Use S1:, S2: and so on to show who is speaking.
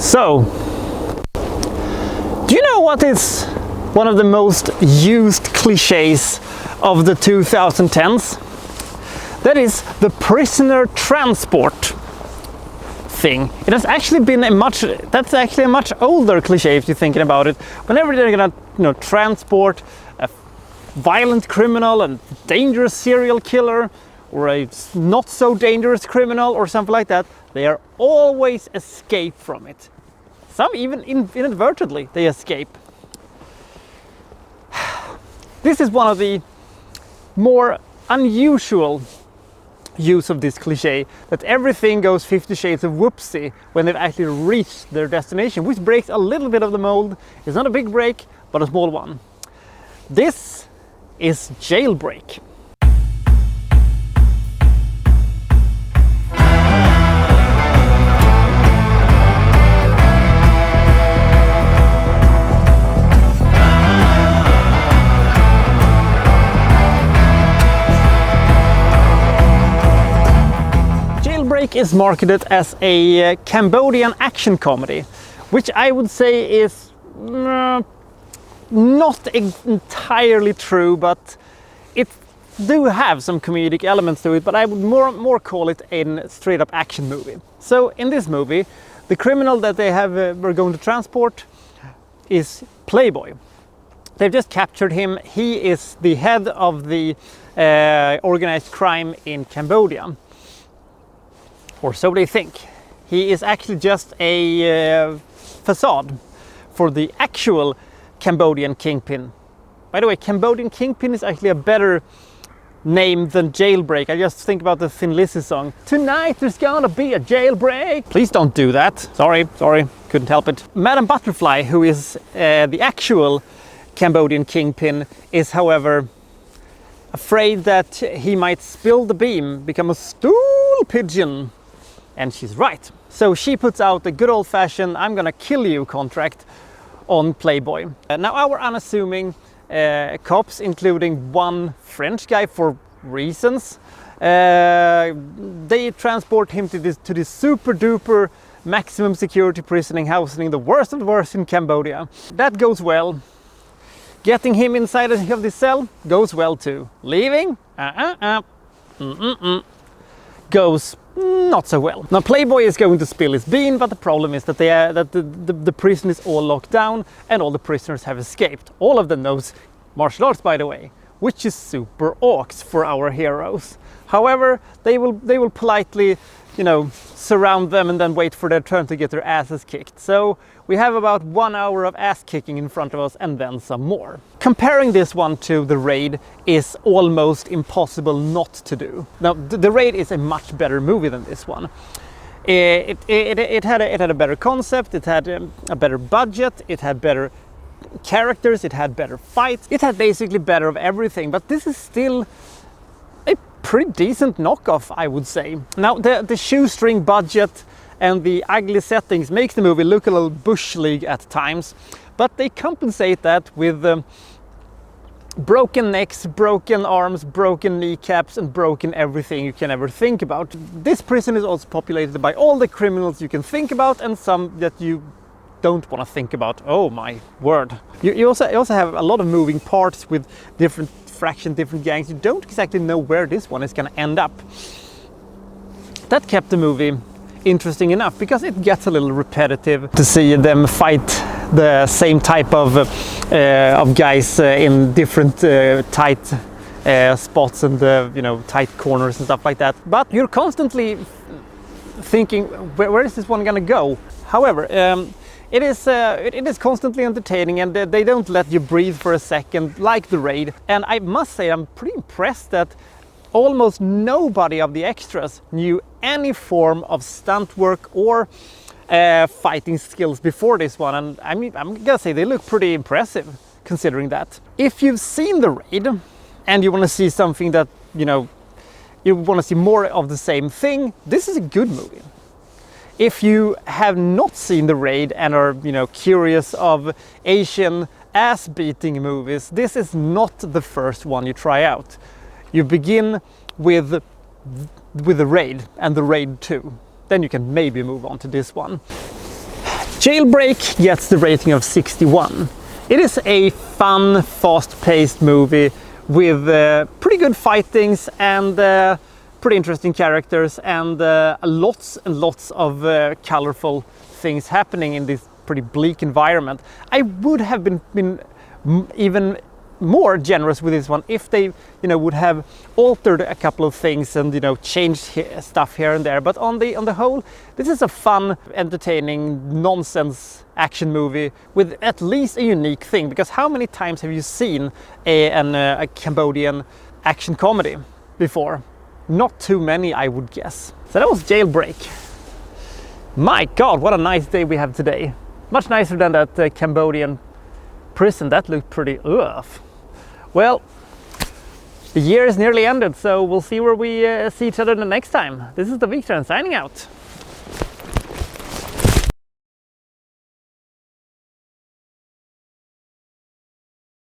S1: So, do you know what is one of the most used cliches of the 2010s? That is the prisoner transport thing. It has actually been that's actually a much older cliche if you're thinking about it. Whenever they're gonna, transport a violent criminal, a dangerous serial killer, or a not so dangerous criminal or something like that, they are always escape from it. Some even inadvertently they escape. This is one of the more unusual use of this cliche, that everything goes 50 shades of whoopsie when they've actually reached their destination, which breaks a little bit of the mold. It's not a big break, but a small one. This is Jailbreak. Jailbreak is marketed as a Cambodian action comedy, which I would say is not entirely true, but it do have some comedic elements to it, but I would more call it a straight up action movie. So in this movie, the criminal that they were going to transport is Playboy. They've just captured him. He is the head of the organized crime in Cambodia. Or so they think. He is actually just a facade for the actual Cambodian kingpin. By the way, Cambodian kingpin is actually a better name than Jailbreak. I just think about the Thin Lizzy song. Tonight there's gonna be a jailbreak. Please don't do that. Sorry, couldn't help it. Madam Butterfly, who is the actual Cambodian kingpin, is however afraid that he might spill the beam, become a stool pigeon. And she's right. So she puts out the good old-fashioned "I'm gonna kill you" contract on Playboy. Now our unassuming cops, including one French guy for reasons, they transport him to this super duper maximum security prison housing, the worst of the worst in Cambodia. That goes well. Getting him inside of the cell goes well too. Leaving? Goes not so well. Now Playboy is going to spill his bean, but the problem is that the prison is all locked down and all the prisoners have escaped. All of them knows martial arts, by the way, which is super awks for our heroes. However, they will politely, surround them and then wait for their turn to get their asses kicked. So we have about 1 hour of ass kicking in front of us and then some more. Comparing this one to The Raid is almost impossible not to do. Now, The Raid is a much better movie than this one. It had a better concept, it had a better budget, it had better characters, it had better fights, it had basically better of everything, but this is still a pretty decent knockoff, I would say. Now, the shoestring budget and the ugly settings makes the movie look a little bush league at times, but they compensate that with broken necks, broken arms, broken kneecaps, and broken everything you can ever think about. This prison is also populated by all the criminals you can think about and some that you don't want to think about. Oh my word. You also have a lot of moving parts with different fractions, different gangs. You don't exactly know where this one is going to end up. That kept the movie interesting enough, because it gets a little repetitive to see them fight the same type of guys in different tight spots and tight corners and stuff like that. But you're constantly thinking, where is this one gonna go? However, it is constantly entertaining, and they don't let you breathe for a second like The Raid. And I must say, I'm pretty impressed that almost nobody of the extras knew any form of stunt work or fighting skills before this one, and I'm gonna say they look pretty impressive considering that. If you've seen The Raid and you want to see something that you want to see more of the same thing, this is a good movie. If you have not seen The Raid and are curious of Asian ass-beating movies, this is not the first one you try out. You begin with The Raid and The Raid 2. Then you can maybe move on to this one. Jailbreak gets the rating of 61. It is a fun, fast-paced movie with pretty good fightings and pretty interesting characters and lots and lots of colorful things happening in this pretty bleak environment. I would have been even more generous with this one if they, would have altered a couple of things and, changed stuff here and there. But on the whole, this is a fun, entertaining, nonsense action movie with at least a unique thing. Because how many times have you seen a Cambodian action comedy before? Not too many, I would guess. So that was Jailbreak. My God, what a nice day we have today. Much nicer than that Cambodian prison. That looked pretty rough. Well, the year is nearly ended, so we'll see where we see each other the next time. This is the Victor and signing out.